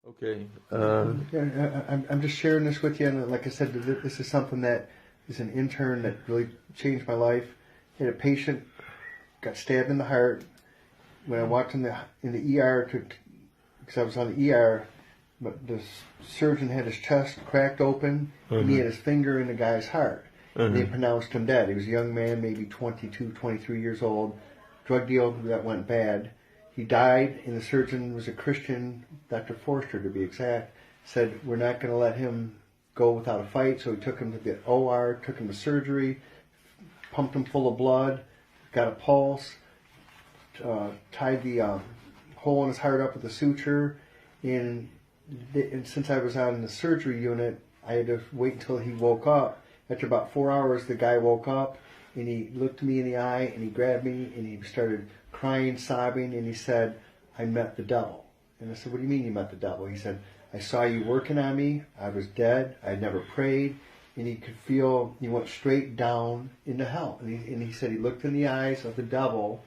Okay. I'm just sharing this with you, and like I said, this is something that is an intern that really changed my life. I had a patient got stabbed in the heart when I walked in the ER because I was on the ER, but the surgeon had his chest cracked open and he had his finger in the guy's heart. And they pronounced him dead. He was a young man, maybe 22, 23 years old, drug deal that went bad. He died, and the surgeon was a Christian, Dr. Forster to be exact, said, we're not going to let him go without a fight, so he took him to the OR, took him to surgery, pumped him full of blood, got a pulse, tied the hole in his heart up with a suture, and since I was on the surgery unit, I had to wait until he woke up. After about 4 hours, the guy woke up, and he looked me in the eye, and he grabbed me, and he started crying, sobbing, and he said, I met the devil. And I said, what do you mean you met the devil? He said, I saw you working on me. I was dead. I had never prayed. And he could feel, he went straight down into hell. And he said he looked in the eyes of the devil,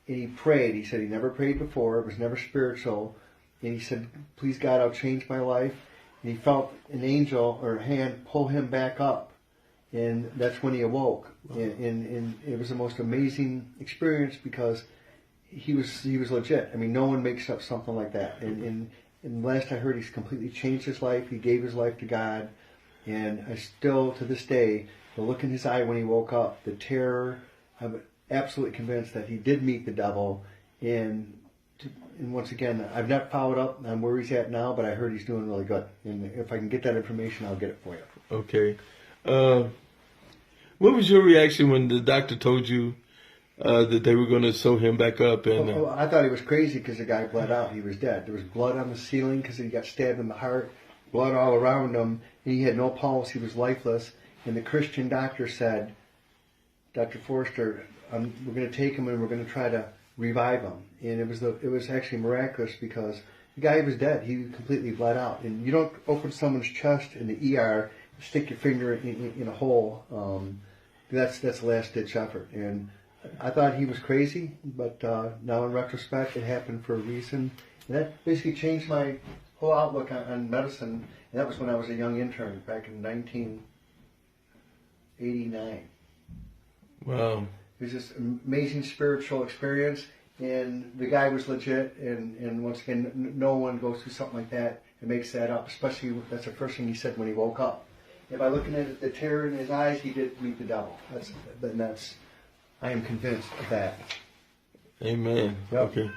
and he prayed. He said he never prayed before. It was never spiritual. And he said, please God, I'll change my life. And he felt an angel or a hand pull him back up. And that's when he awoke. And it was the most amazing experience because he was legit. I mean, no one makes up something like that. And last I heard, he's completely changed his life. He gave his life to God. And I still, to this day, the look in his eye when he woke up, the terror, I'm absolutely convinced that he did meet the devil. And once again, I've not followed up on where he's at now, but I heard he's doing really good. And if I can get that information, I'll get it for you. Okay. What was your reaction when the doctor told you that they were going to sew him back up? And I thought he was crazy because the guy bled out. He was dead. There was blood on the ceiling because he got stabbed in the heart, blood all around him. And he had no pulse. He was lifeless. And the Christian doctor said, Dr. Forster, we're going to take him and we're going to try to revive him. And it was actually miraculous because the guy was dead. He completely bled out. And you don't open someone's chest in the ER, stick your finger in a hole. That's a last-ditch effort. And I thought he was crazy, but now in retrospect, it happened for a reason. And that basically changed my whole outlook on medicine. And that was when I was a young intern back in 1989. Wow. It was this amazing spiritual experience, and the guy was legit. And once again, no one goes through something like that and makes that up, especially that's the first thing he said when he woke up. And by looking at the terror in his eyes, he did meet the devil. I am convinced of that. Amen. Yep. Okay.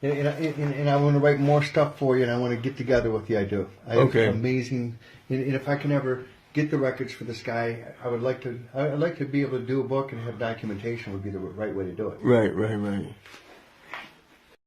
And I want to write more stuff for you, and I want to get together with you. I do. Okay. Amazing. And if I can ever get the records for this guy, I'd like to be able to do a book and have documentation would be the right way to do it. Right.